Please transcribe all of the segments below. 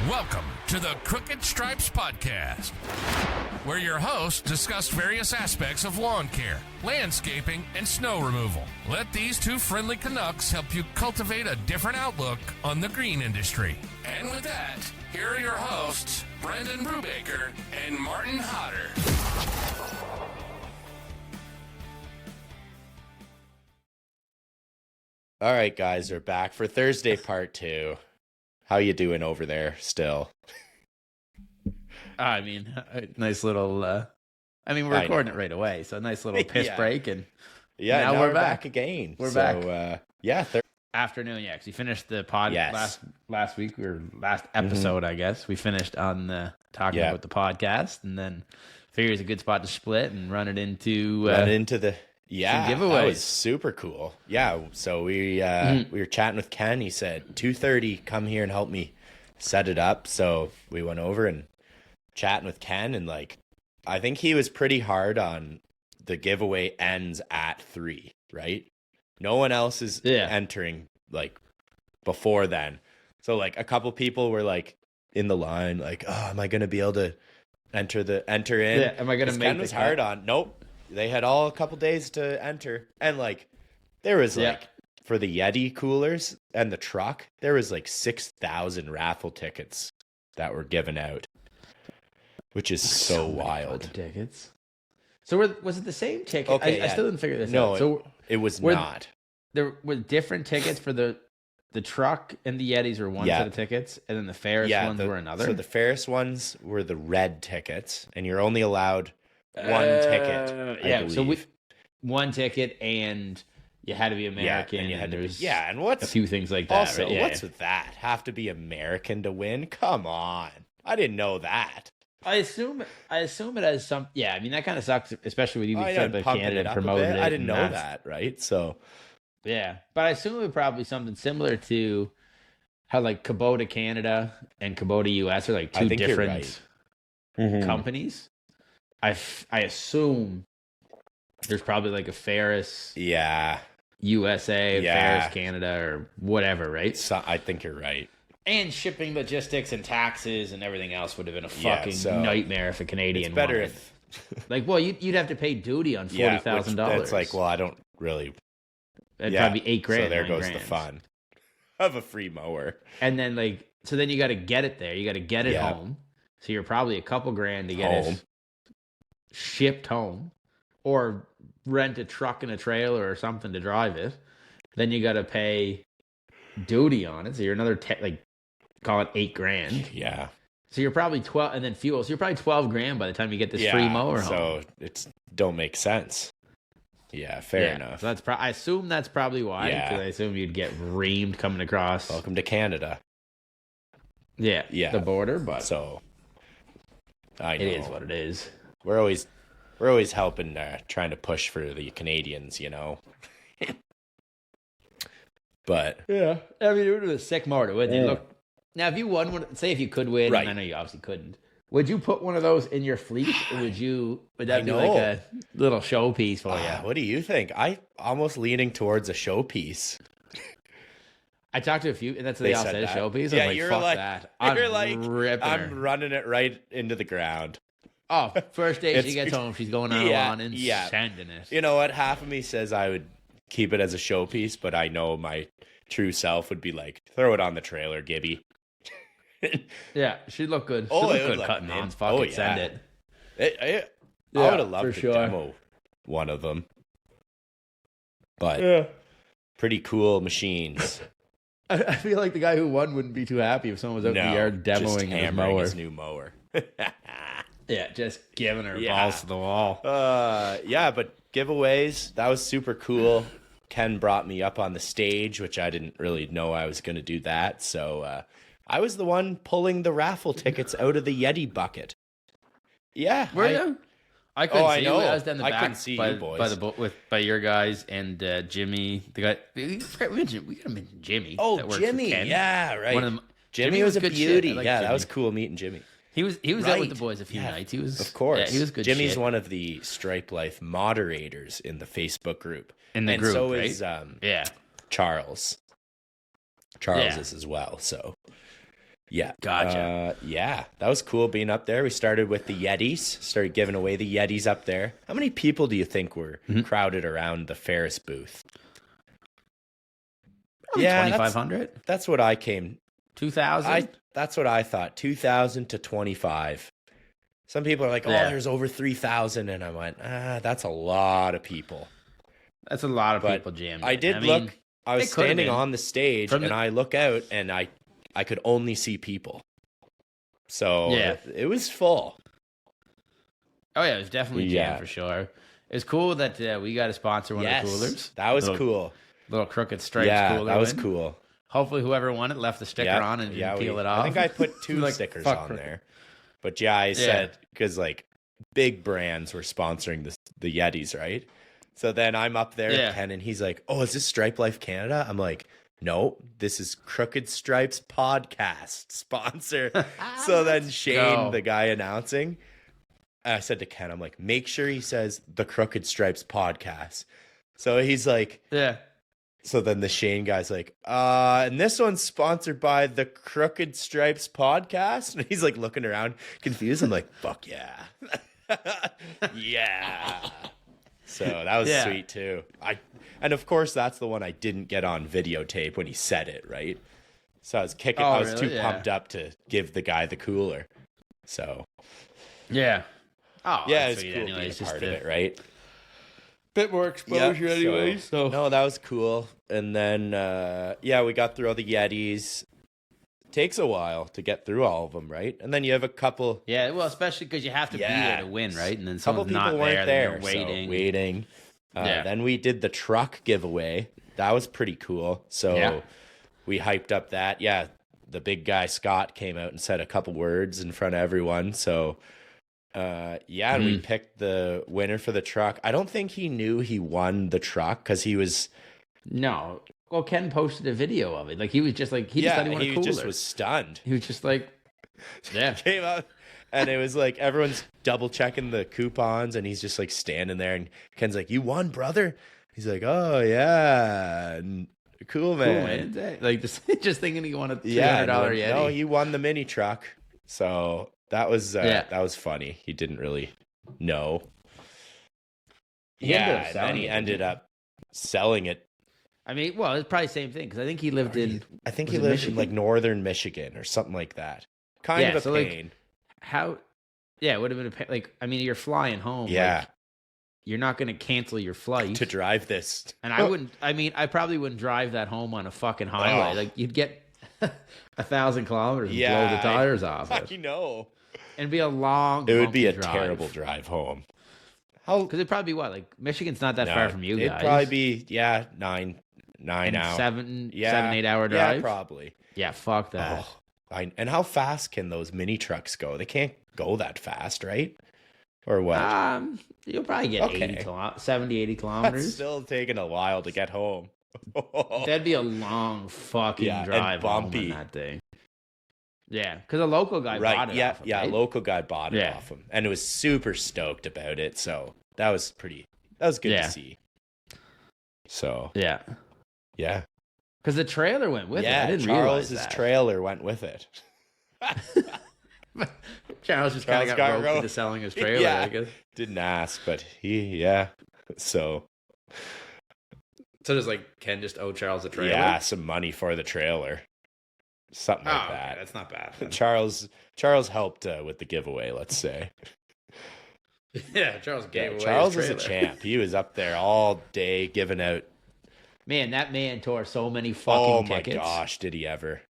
Welcome to the Crooked Stripes Podcast, where your hosts discuss various aspects of lawn care, landscaping, and snow removal. Let these two friendly Canucks help you cultivate a different outlook on the green industry. And with that, here are your hosts, Brendan Brubaker and Martin Hodder. All right, guys, we're back for Thursday part 2. How you doing over there still? I mean, a nice little, we're recording it right away, so a nice little piss break, and now we're back again. We're back. Afternoon, because we finished the pod last week, or last Mm-hmm. episode, I guess. We finished on talking about the podcast, and then figured it's a good spot to split and run it into the giveaways. That was super cool. Yeah, so we were chatting with Ken. He said 2:30, come here and help me set it up. So we went over and chatting with Ken, and I think he was pretty hard on the giveaway ends at 3, right? No one else is entering before then. So a couple people were in the line, am I going to be able to enter in? Yeah, am I going to make Ken was hard on. Nope. They had all a couple days to enter, and there was for the Yeti coolers and the truck, there was 6,000 raffle tickets that were given out, which is so wild. Tickets. So was it the same ticket? Okay, I still didn't figure this out. No, So it was not. There were different tickets for the truck, and the Yetis were one set of tickets, and then the Ferris ones were another. So the Ferris ones were the red tickets, and you're only allowed one ticket. I believe. So one ticket, and you had to be American. And you had to be, and a few things like that. Also, right? what's with that? Have to be American to win? Come on, I didn't know that. I assume it has some. Yeah, I mean that kind of sucks, especially with you being set up Canada and promoting it. I didn't know that, right? So yeah, but I assume it would probably be something similar to how Kubota Canada and Kubota US are two different companies. I assume there's probably a Ferris USA, Ferris Canada, or whatever, right? So, I think you're right. And shipping logistics and taxes and everything else would have been a fucking nightmare if a Canadian it's better wanted. You'd have to pay duty on $40,000. It's I don't really. It'd probably be $8,000. So there goes the fun of a free mower. And then so then you got to get it there. You got to get it home. So you're probably a couple grand to get it shipped home, or rent a truck and a trailer or something to drive it. Then you got to pay duty on it. So you're another call it $8,000. Yeah. So you're probably 12, and then fuel. So you're probably 12 grand by the time you get this free mower home. So it's don't make sense. Yeah, fair enough. So I assume that's probably why. Because I assume you'd get reamed coming across. Welcome to Canada. Yeah. The border, but so I know. It is what it is. We're always helping, trying to push for the Canadians, But yeah, I mean, it was a sick motor, wouldn't it? Look, now if you won one, say if you could win, and I know you obviously couldn't, would you put one of those in your fleet, or would that be a little showpiece for you? What do you think? I almost leaning towards a showpiece. I talked to a few, and that's what they all said, a showpiece. Yeah, you're fuck that. I'm running it right into the ground. Oh, first day she gets home, she's going on a lawn and sending it. You know what? Half of me says I would keep it as a showpiece, but I know my true self would be throw it on the trailer, Gibby. Yeah, she'd look good. She'd look good cutting on. Fucking send it. I would have loved to demo one of them. But pretty cool machines. I feel like the guy who won wouldn't be too happy if someone was out in the yard demoing his new mower. Yeah, just giving her balls to the wall. But giveaways, that was super cool. Ken brought me up on the stage, which I didn't really know I was going to do that. So I was the one pulling the raffle tickets out of the Yeti bucket. Yeah. Were you? I couldn't see you. I was down the back. I couldn't see you boys. By your guys and Jimmy, the guy. We gotta mention Jimmy. Oh, Jimmy. Yeah, right. Jimmy was a beauty. That was cool meeting Jimmy. He was out with the boys a few nights. He was, of course. Yeah, he was good. Jimmy's one of the Stripe Life moderators in the Facebook group. And so right? is Charles. Charles is as well. So Yeah. Gotcha. Yeah, that was cool being up there. We started with the Yetis, started giving away the Yetis up there. How many people do you think were crowded around the Ferris booth? Yeah, 2,500. That's what I came. 2,000. That's what I thought. 2,000 to 25. Some people are like, "Oh, there's over 3,000," and I went, that's a lot of people. That's a lot of people jammed. I did look. I was standing on the stage, and I look out, and I could only see people. So it was full. Oh yeah, it was definitely jammed for sure. It's cool that we got to sponsor one of the coolers. That was cool. Little Crooked Stripes cooler. That was cool. Hopefully, whoever won it left the sticker on and didn't peel it off. I think I put 2 stickers on there. But I said, because like big brands were sponsoring the Yetis, right? So then I'm up there with Ken, and he's like, "Oh, is this Stripe Life Canada?" I'm like, "No, this is Crooked Stripes podcast sponsor." So then Shane, the guy announcing, I said to Ken, I'm like, "Make sure he says the Crooked Stripes podcast." So he's like, "Yeah." So then the Shane guy's like, and this one's sponsored by the Crooked Stripes podcast. And he's like looking around confused. I'm like, fuck yeah. Yeah. So that was sweet too. And of course that's the one I didn't get on videotape when he said it, right? So I was kicking, I was too pumped up to give the guy the cooler. So. Yeah. Oh, yeah, it's cool being a part of it, right? Bit more exposure anyway. So no, that was cool. And then we got through all the Yetis. Takes a while to get through all of them, right? And then you have a couple. Yeah, well, especially because you have to be there to win, right? And then someone's people not weren't there, waiting. Then we did the truck giveaway. That was pretty cool. So we hyped up that. Yeah, the big guy Scott came out and said a couple words in front of everyone. So and we picked the winner for the truck. I don't think he knew he won the truck because he was. No. Well, Ken posted a video of it. Like he was just like he just thought he won a cooler. He just was stunned. He was just like, came out, and it was like everyone's double checking the coupons, and he's just like standing there, and Ken's like, "You won, brother." He's like, "Oh yeah, and cool man." Like just thinking he won a $300 Yeti. No, he won the mini truck. So that was funny. He didn't really know. And then he ended up selling it. I mean, well, it's probably the same thing because I think he lived in. I think he lived in like northern Michigan or something like that. Kind of a pain. Like, how? Yeah, it would have been a pain. Like, I mean, you're flying home. Yeah. Like, you're not going to cancel your flight to drive this. And I wouldn't. I mean, I probably wouldn't drive that home on a fucking highway. Like, you'd get 1,000 kilometers and blow the tires off it. I know. It'd be a long. It would be a terrible drive home. Because it'd probably be what? Like Michigan's not that far from you guys. It'd probably be 9 hours. 7-8 hour drive. Yeah, probably. Yeah, fuck that. And how fast can those mini trucks go? They can't go that fast, right? Or what? You'll probably get 70, 80 kilometers. That's still taking a while to get home. That'd be a long fucking drive and bumpy. Home on that thing. Yeah, because a local guy bought it off him. Yeah, a local guy bought it off him. And was super stoked about it. So that was good to see. So yeah. Yeah. Because the trailer went with it. I didn't realize that. Trailer went with it. Charles just kind of got roped into selling his trailer, I guess. Didn't ask, but So does like Ken just owe Charles a trailer? Yeah, some money for the trailer. Something like that. Okay, that's not bad. Then. Charles helped with the giveaway, let's say. Yeah, Charles gave away Charles his is a champ. He was up there all day giving out. Man, that man tore so many fucking tickets. Oh my gosh, did he ever?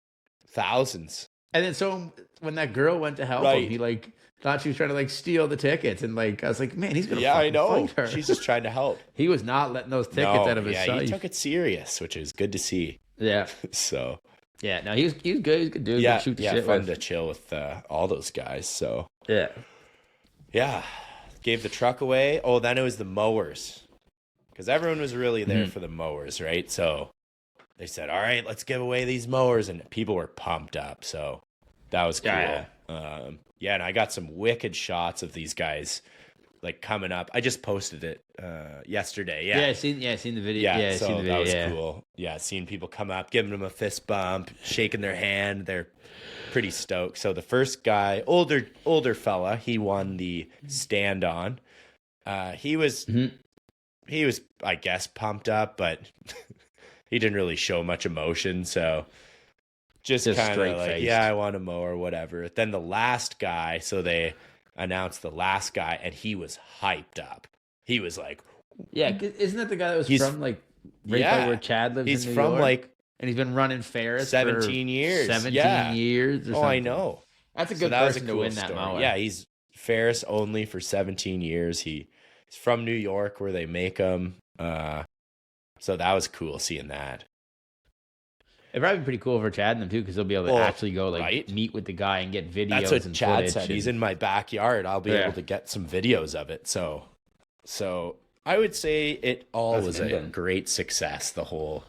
Thousands. And then so when that girl went to help him, he like thought she was trying to like steal the tickets, and like I was like, man, he's gonna fight her. She's just trying to help. He was not letting those tickets out of his sight. He took it serious, which is good to see. Yeah. So. Yeah, no, he was good. He was good dude. Yeah, shoot the shit fun with. to chill with all those guys. So. Yeah. Gave the truck away. Oh, then it was the mowers. Because everyone was really there for the mowers, right? So they said, all right, let's give away these mowers. And people were pumped up. So that was cool. Yeah. And I got some wicked shots of these guys like coming up. I just posted it yesterday. I seen the video. Yeah, I so seen the video. That was cool. Yeah, seeing people come up, giving them a fist bump, shaking their hand. They're pretty stoked. So the first guy, older fella, he won the stand on. He was, I guess, pumped up, but he didn't really show much emotion. So just kind of like, yeah, I want to mow or whatever. Then the last guy, so they announced the last guy, and he was hyped up. He was like, yeah, isn't that the guy that was from like right by where Chad lives? He's in New from York? like, and he's been running Ferris 17 years. 17 years. Or something. I know. That's a good person to win that mower. Yeah, he's Ferris only for 17 years. He's from New York, where they make them. So that was cool seeing that. It'd probably be pretty cool for Chad and them too, because they'll be able to actually go meet with the guy and get videos. That's what and Chad said. He's in my backyard. I'll be able to get some videos of it. So I would say it all was a great success. The whole.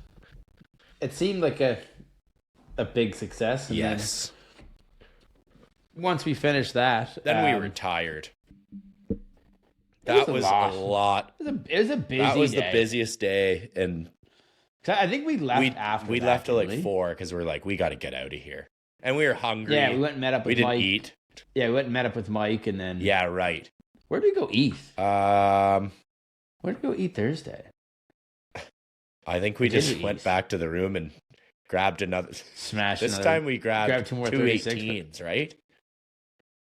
It seemed like a big success. And yes. Then once we finished that, then we retired. That was a lot. It was a busy. That was day. the busiest day, and I think we left after. We left at like 4 because we're like, we got to get out of here, and we were hungry. Yeah, we went and met up with Mike. We didn't eat. Yeah, we went and met up with Mike, and then right. Where did we go eat? Where did we go eat Thursday? I think we just went back to the room and grabbed another. This time we grabbed 2 18s, right?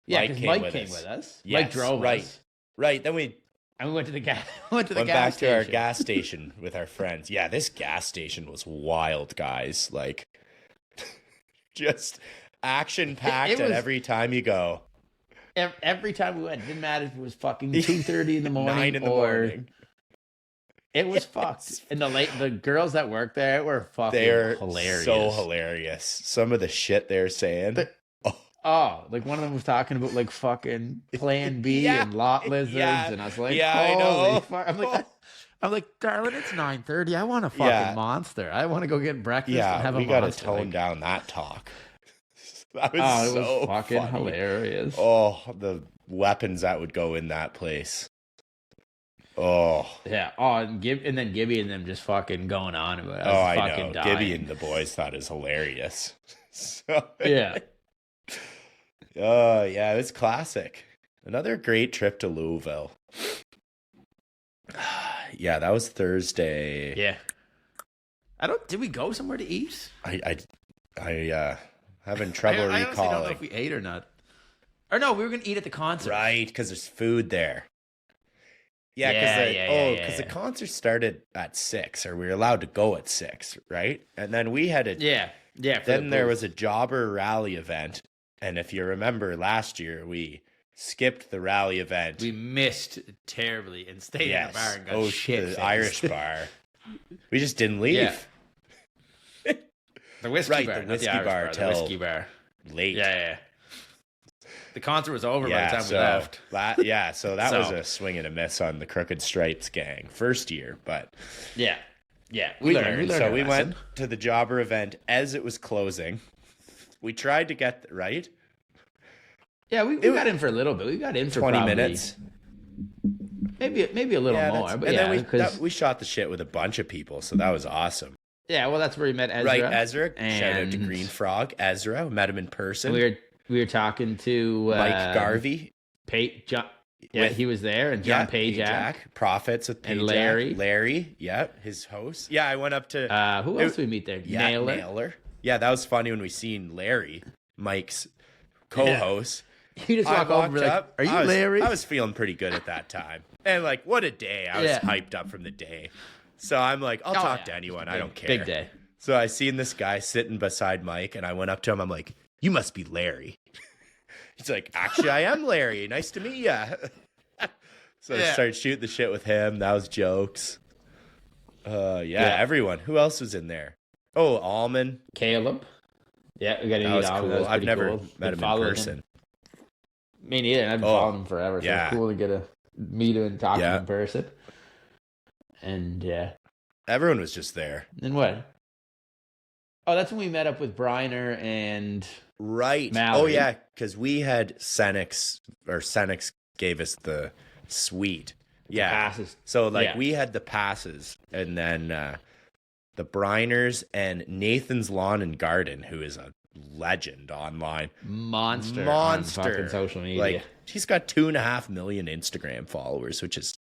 Yeah, because Mike came with us. Yes, Mike drove us. Right. Then we went to the gas. Went back to our gas station with our friends. Yeah, this gas station was wild, guys. Like, just action packed at every time you go. Every time we went, it didn't matter if it was fucking 2:30 in the morning 9 in the morning. It was fucked. And the girls that worked there were fucking hilarious. So hilarious. Some of the shit they're saying. Like one of them was talking about like fucking Plan B and lot lizards, and I was like, I know. Fuck. I'm like, darling, it's 9:30. I want a fucking monster. I want to go get breakfast and have a monster. We got to tone down that talk. That was it was fucking funny. Hilarious. Oh, the weapons that would go in that place. Oh. Yeah. Oh, and then Gibby and them just fucking going on about it. I know. Dying. Gibby and the boys thought it was hilarious. Yeah. Oh, yeah, it was classic. Another great trip to Louisville. Yeah, that was Thursday. Yeah. Did we go somewhere to eat? I having trouble recalling. I don't know if we ate or not. Or no, we were going to eat at the concert. Right, because there's food there. Yeah, because the concert started at 6, or we were allowed to go at 6, right? And then we had Then there was a jobber rally event. And if you remember last year, we skipped the rally event. We missed terribly and stayed in the bar and got shit. The Irish bar. We just didn't leave. Yeah. The whiskey bar. The whiskey bar. Late. Yeah. The concert was over by the time we left. So that was a swing and a miss on the Crooked Stripes gang. First year, but... Yeah. We learned. So we went to the jobber event as it was closing. We tried to get right. Yeah, we got in for a little bit. We got in for 20 minutes. Maybe a little more. But then we shot the shit with a bunch of people, so that was awesome. Yeah, well, that's where we met Ezra. Right, Ezra. Shout out to Green Frog. Ezra, met him in person. We were talking to Mike Garvey. He was there, and John Pajak. Profits with Pajak. And Larry. Larry, his host. Yeah, I went up to... who else did we meet there? Naylor. Yeah, that was funny when we seen Larry, Mike's co-host. Yeah. You just walk over and be like, are you Larry? I was feeling pretty good at that time. And like, what a day. I was hyped up from the day. So I'm like, I'll talk to anyone. I don't care. Big day. So I seen this guy sitting beside Mike, and I went up to him. I'm like, you must be Larry. He's like, actually, I am Larry. Nice to meet ya. So I started shooting the shit with him. That was jokes. Everyone. Who else was in there? Oh, Almond. Caleb. Yeah, we got to meet Almond. Cool. I've never met him in person. Me neither. I've been following him forever. So it's cool to get to meet him and talk to him in person. And everyone was just there. And what? Oh, that's when we met up with Briner and Mallory. Oh yeah, because we had Senex gave us the Sweet. Yeah. Passes. So like we had the passes, and then the Briners and Nathan's Lawn and Garden, who is a legend online. Monster on fucking social media. Like he's got 2.5 million Instagram followers, which is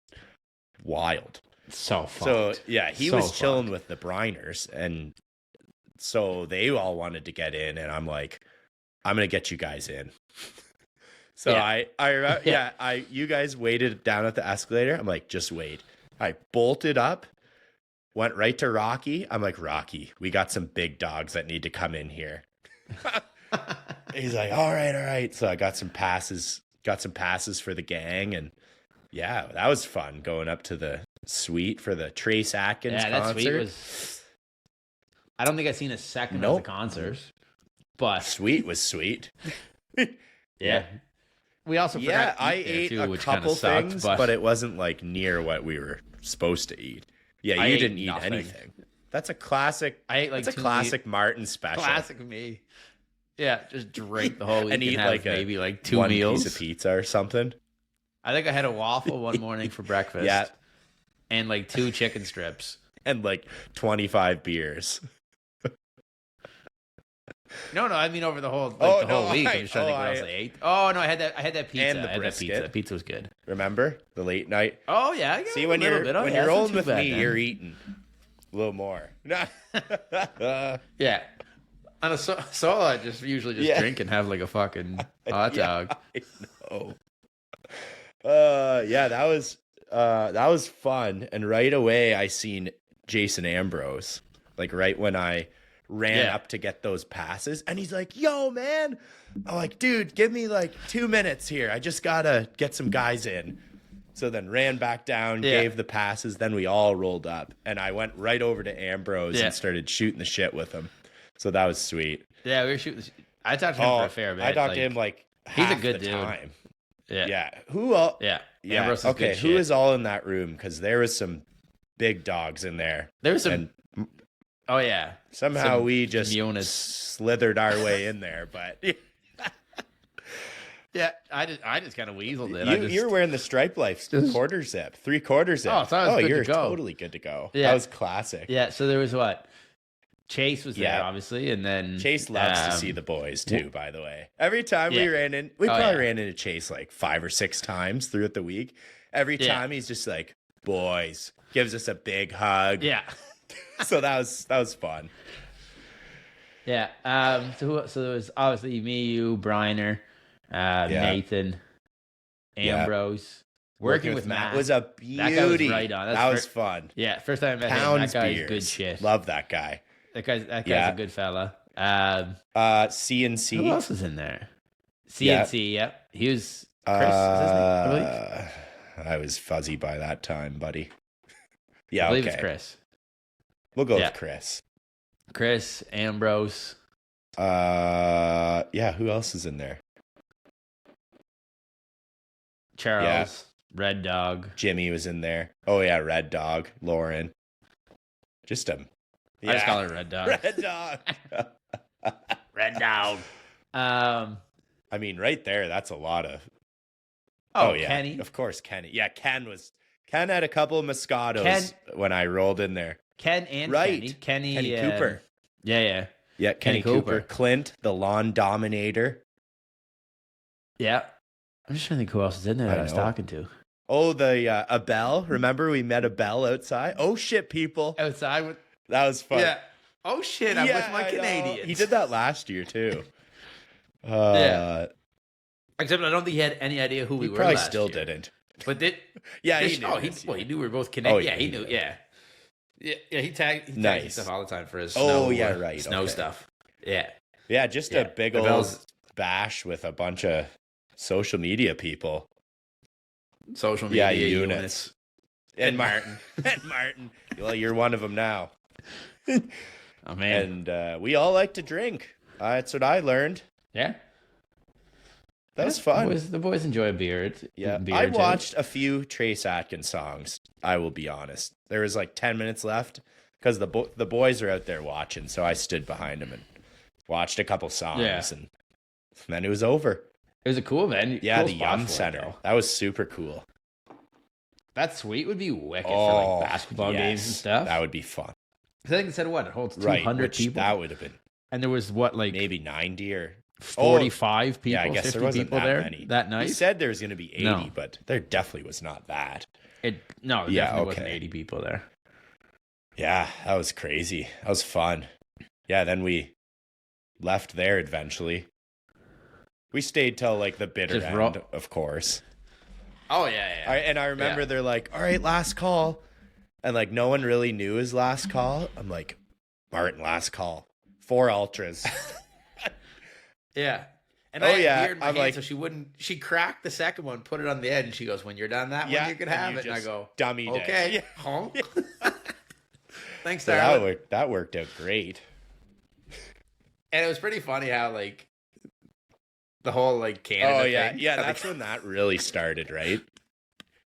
wild. So fucked. So yeah, he was chilling with the Briners, and so they all wanted to get in, and I'm like, I'm gonna get you guys in. So I you guys waited down at the escalator. I'm like, just wait. I bolted up, went right to Rocky. I'm like, Rocky, we got some big dogs that need to come in here. He's like, all right. So I got some passes for the gang, and yeah, that was fun going up to the suite for the Trace Atkins concert. That suite was. I don't think I've seen a second of the concerts, but suite was sweet. Yeah. We also forgot I ate a couple things, but it wasn't like near what we were supposed to eat. Yeah, you didn't eat anything. That's a classic. I ate like that's a classic Martin special. Classic me. Yeah, just drink the whole week and eat like maybe like 2 meals, piece of pizza or something. I think I had a waffle one morning for breakfast. Yeah, and like 2 chicken strips and like 25 beers. No, I mean over the whole whole week. I'm just trying to think what else I ate. Oh no, I had that pizza. And the brisket. The pizza was good. Remember the late night? Oh yeah. See when you're rolling with me, you're eating a little more. Yeah. On a solo, I just usually just drink and have like a fucking hot dog. I know. Yeah, that was fun. And right away, I seen Jason Ambrose. Like right when I ran up to get those passes, and he's like, yo man, I'm like, dude, give me like 2 minutes here, I just gotta get some guys in. So then ran back down, gave the passes, then we all rolled up, and I went right over to Ambrose and started shooting the shit with him. So that was sweet. Yeah, we were shooting I talked to him for a fair bit. I talked to him like half he's a good the dude. Time. Yeah. Who all Ambrose is okay, good who is all in that room? Because there was some big dogs in there. There was some oh yeah. Somehow we just slithered our way in there, but yeah, I just kind of weaseled it. You were wearing the Stripe Life quarter zip, 3/4 zip. Oh, so I was good you're to go. Totally good to go. Yeah. That was classic. Yeah, so there was Chase was there, obviously, and then Chase loves to see the boys too. By the way, every time we ran into Chase like 5 or 6 times throughout the week. Every time he's just like, boys, gives us a big hug. Yeah. So that was fun. Yeah. So there was obviously me, you, Briner, Nathan, Ambrose. Working with Matt was a beauty. That guy was right on. That was fun. Yeah, first time I met him. That guy's good shit. Love that guy. That guy's a good fella. CNC. Who else was in there? CNC. Yeah. He was Chris. I believe. I was fuzzy by that time, buddy. Yeah, I believe it's Chris. We'll go with Chris. Chris, Ambrose. Who else is in there? Charles, Red Dog. Jimmy was in there. Oh yeah, Red Dog, Lauren. Just I just call her Red Dog. Red Dog. Red Dog. I mean, right there, that's a lot of. Oh yeah, Kenny. Of course, Kenny. Yeah, Ken had a couple of Moscatos when I rolled in there. Ken and Kenny Cooper. Yeah. Yeah, Kenny Cooper. Clint, the lawn dominator. Yeah. I'm just trying to think who else is in there that I was talking to. Oh, the Abel. Remember we met Abel outside? Oh, shit, people. Outside? That was fun. Yeah. Oh, shit, I'm with my Canadians. He did that last year, too. Except I don't think he had any idea who we were last year. He probably still didn't. But he knew. He knew we were both Canadian. Yeah, he knew. Yeah. Yeah, he tagged stuff all the time for his snow stuff. Yeah. Yeah, just a big old bash with a bunch of social media people. Social media units. And Martin. And Martin. Well, you're one of them now. Oh, man. And we all like to drink. That's what I learned. Yeah. That was fun. The boys enjoy a beer. I watched a few Trace Atkins songs, I will be honest. There was like 10 minutes left because the boys are out there watching, so I stood behind them and watched a couple songs, and then it was over. It was a cool venue. Yeah, the Yum Center. That was super cool. That suite would be wicked for like basketball games and stuff. That would be fun. I think it said what? It holds 200 people. That would have been. And there was what, like maybe 90 or 45 people. Yeah, I guess 50 there wasn't people that there many. that night. He said there was going to be 80, but there definitely was not that. There definitely wasn't 80 people there. Yeah, that was crazy. That was fun. Yeah, then we left there eventually. We stayed till like the bitter end, of course. Oh, yeah. And I remember they're like, all right, last call. And like no one really knew his last call. I'm like, Martin, last call. 4 ultras. Yeah. And I had beer in my hand, like, so she cracked the second one, put it on the edge, and she goes, when you're done that one, you can have it. And I go, dummy okay. Yeah. Home. Thanks, so darling. that worked out great. And it was pretty funny how, like, the whole, like, Canada thing. Yeah, that's when that really started, right?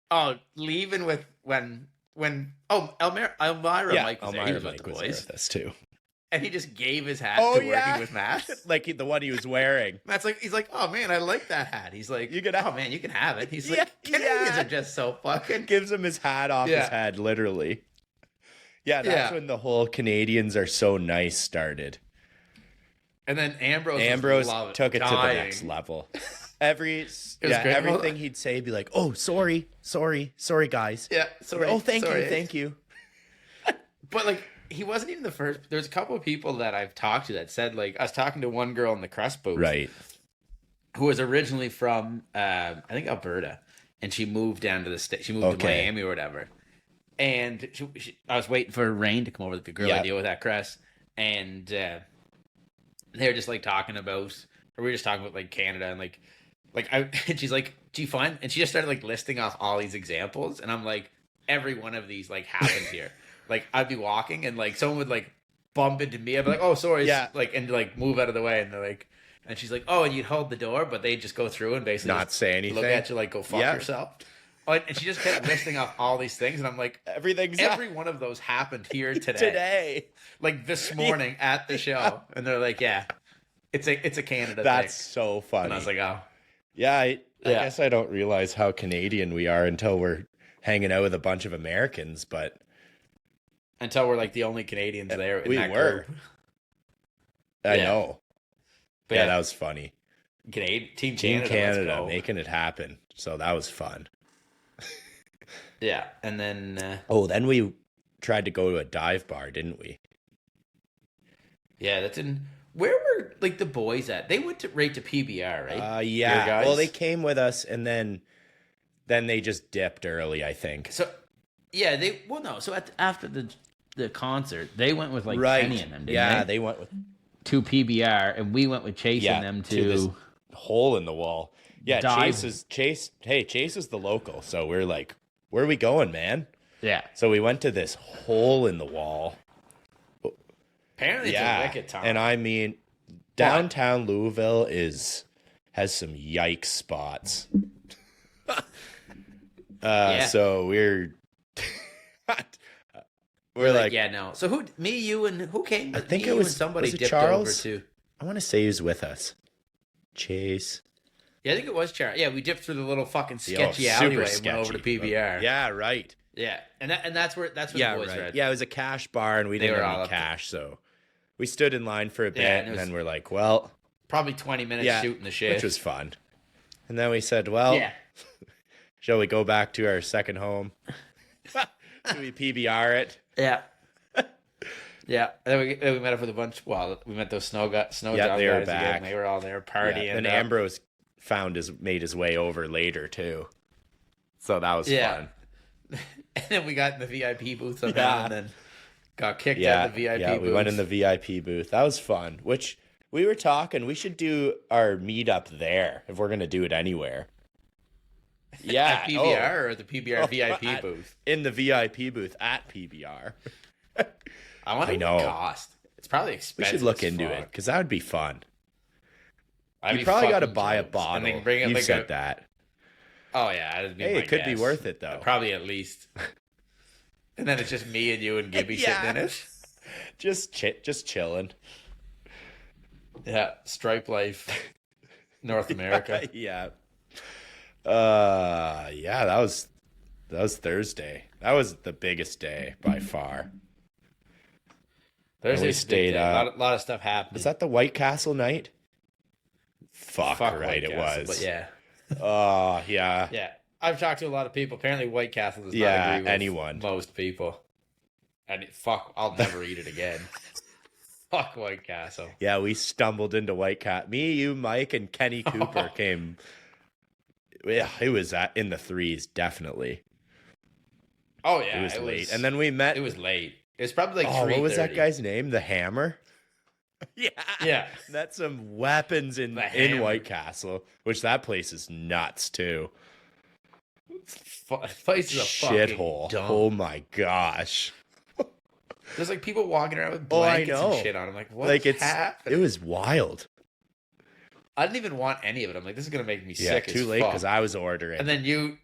Oh, leaving with when Elmira Mike was there. He was with the boys. With us too. And he just gave his hat to working with Matt. Like the one he was wearing. Matt's like, he's like, oh man, I like that hat. He's like, you can have it. He's Yeah, like, Canadians are just so fucking. Gives him his hat off his head, literally. Yeah, that's when the whole Canadians are so nice started. And then Ambrose took it to the next level. Everything he'd say, be like, "Oh, sorry, guys." Yeah, sorry. Oh, thank you. But like, he wasn't even the first. There's a couple of people that I've talked to that said, like, I was talking to one girl in the Crest booth, right, who was originally from I think Alberta, and she moved down to the state. She moved to Miami or whatever. And I was waiting for Rain to come over, the girl I deal with at Crest, and they were just like talking about, or we were just talking about like Canada and like and she's like, do you find? And she just started like listing off all these examples, and I'm like, every one of these like happens here. Like I'd be walking and like someone would like bump into me. I'd be like, oh sorry, like, and like move out of the way, and they're like, and she's like, oh, and you'd hold the door, but they'd just go through and basically not say anything, look at you like, go fuck yourself. Oh, and she just kept listing off all these things, and I'm like, every one of those happened here today. Like this morning at the show, and they're like, yeah, it's a Canada That's thing. So funny. And I was like, oh. Yeah, I guess I don't realize how Canadian we are until we're hanging out with a bunch of Americans, but until we're like the only Canadians there in that group. I know. But yeah, that was funny. Team Canada making it happen. So that was fun. Yeah, and then then we tried to go to a dive bar, didn't we? Yeah, that's in. Where were like the boys at? They went right to PBR, right? Yeah. Well, they came with us, and then they just dipped early, I think. So yeah, So after the concert, they went with like Kenny and them. Didn't they went with to PBR, and we went with Chase and them to this hole in the wall. Yeah, Chase. Hey, Chase is the local, so we're like, where are we going, man? Yeah. So we went to this hole in the wall. Apparently, it's a wicked time. And I mean, downtown Louisville has some yikes spots. So we're like, yeah, no. So who came? I think it was somebody dipped Charles? Over to. I want to say he was with us. Chase. Yeah, I think it was Charles. Yeah, we dipped through the little fucking sketchy alleyway and went over to PBR. Yeah, right. Yeah, and that's where the boys were at. Yeah, it was a cash bar, and we didn't have any cash, so we stood in line for a bit, and then we're like, well, probably 20 minutes shooting the shit, which was fun. And then we said, well, shall we go back to our second home? Do we PBR it? Yeah. Yeah, and then we met up with a bunch. Well, we met those snow job guys they were back. Again. They were all there partying. Yeah. And Ambrose made his way over later too, so that was fun. And then we got in the VIP booth somehow, and then got kicked out of the VIP booth. Yeah, we went in the VIP booth. That was fun. Which we were talking, we should do our meetup there if we're gonna do it anywhere. Yeah, at PBR or the PBR VIP booth. In the VIP booth at PBR. I wonder what it cost. It's probably expensive. We should look into it because that would be fun. You probably got to buy a bottle. And bring it. You said that. Oh yeah, it could be worth it though. Probably at least. And then it's just me and you and Gibby sitting in it. Just chilling. Yeah, Stripe Life, North America. Yeah. That was That was Thursday. That was the biggest day by far. Thursday we stayed a lot of stuff happened. Was that the White Castle night? Fuck right, White it Castle, was. But yeah. Oh, yeah. Yeah. I've talked to a lot of people. Apparently, White Castle does not agree with anyone. Most people. And fuck, I'll never eat it again. Fuck White Castle. Yeah, we stumbled into White Castle. Me, you, Mike, and Kenny Cooper came. Yeah, it was in the threes, definitely. Oh yeah, it was late, and then we met. It was late. It was probably like 3:30. What was that guy's name? The Hammer. Yeah. That's some weapons in White Castle, which that place is nuts too. Place is a shithole. Oh my gosh. There's like people walking around with blankets and shit on. I'm like, what? It was wild. I didn't even want any of it. I'm like, this is gonna make me sick. Too late because I was ordering. And then you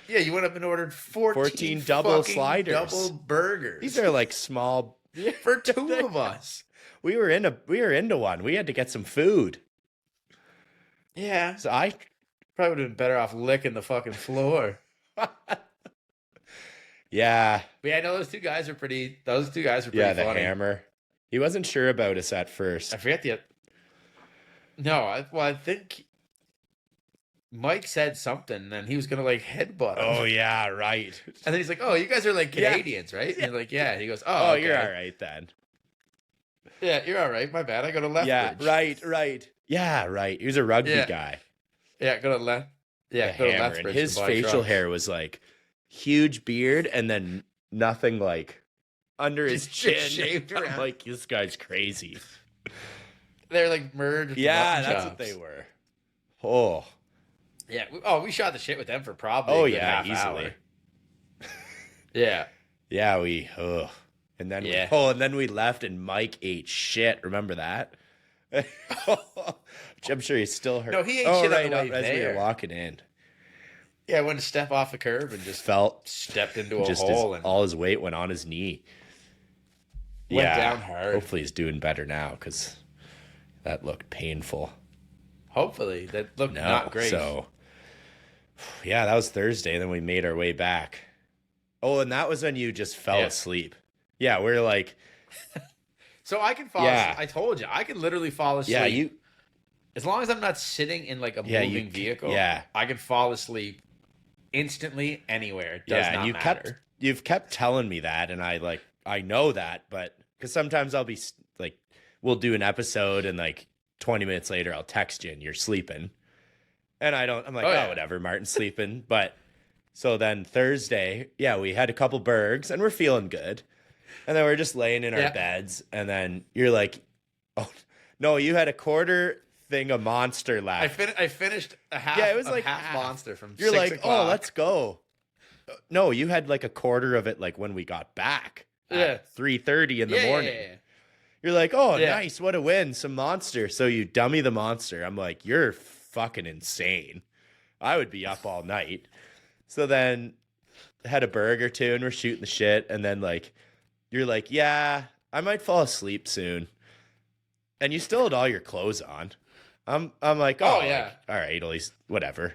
went up and ordered 14 double sliders, double burgers. These are like small for two of us. We were into one. We had to get some food. Yeah. So I probably would have been better off licking the fucking floor. Yeah. But yeah, I know those two guys are pretty funny. The Hammer. He wasn't sure about us at first. I forget No, I think Mike said something and he was gonna like headbutt him. Oh yeah, right. And then he's like, "Oh, you guys are like Canadians, right?" And you're like, "Yeah." And he goes, "Oh, okay. You're all right then." Yeah, you're all right. My bad. I go to Lethbridge. Yeah, right. Yeah, right. He was a rugby guy. Yeah, go to Lethbridge. Yeah, go to Lethbridge. And his facial hair was like huge beard and then nothing like under his chin. Shaved around. I'm like, this guy's crazy. They're like merged. Yeah, that's what they were. Oh. Yeah. We shot the shit with them for probably half easily. Hour. Yeah. Yeah, and then we left and Mike ate shit. Remember that? Which I'm sure he's still hurt. No, he ate shit right on the way as there. we were walking in. Yeah, I went to step off the curb and just stepped into a hole. And all his weight went on his knee. Went down hard. Hopefully he's doing better now because that looked painful. Hopefully. That looked not great. So, yeah, that was Thursday. Then we made our way back. Oh, and that was when you just fell asleep. Yeah, we're like... So I can fall asleep. I told you, I can literally fall asleep. Yeah, as long as I'm not sitting in like a moving vehicle, I can fall asleep instantly anywhere. It does not matter. You've kept telling me that, and I know that, but because sometimes I'll be like, we'll do an episode, and like 20 minutes later, I'll text you, and you're sleeping, and I'm like, whatever, Martin's sleeping. But so then Thursday, we had a couple burgs, and we're feeling good. And then we're just laying in our beds, and then you're like, "Oh no, you had a quarter thing of Monster left." I finised a half. Yeah, it was like half Monster from. You're 6 like, o'clock. "Oh, let's go." No, you had like a quarter of it, like when we got back. At 3:30 in the morning. Yeah. You're like, "Oh, nice, what a win, some Monster." So you dummy the Monster. I'm like, "You're fucking insane." I would be up all night. So then had a burger too, and we're shooting the shit, and then like. You're like, yeah, I might fall asleep soon. And you still had all your clothes on. I'm like, all right, at least whatever.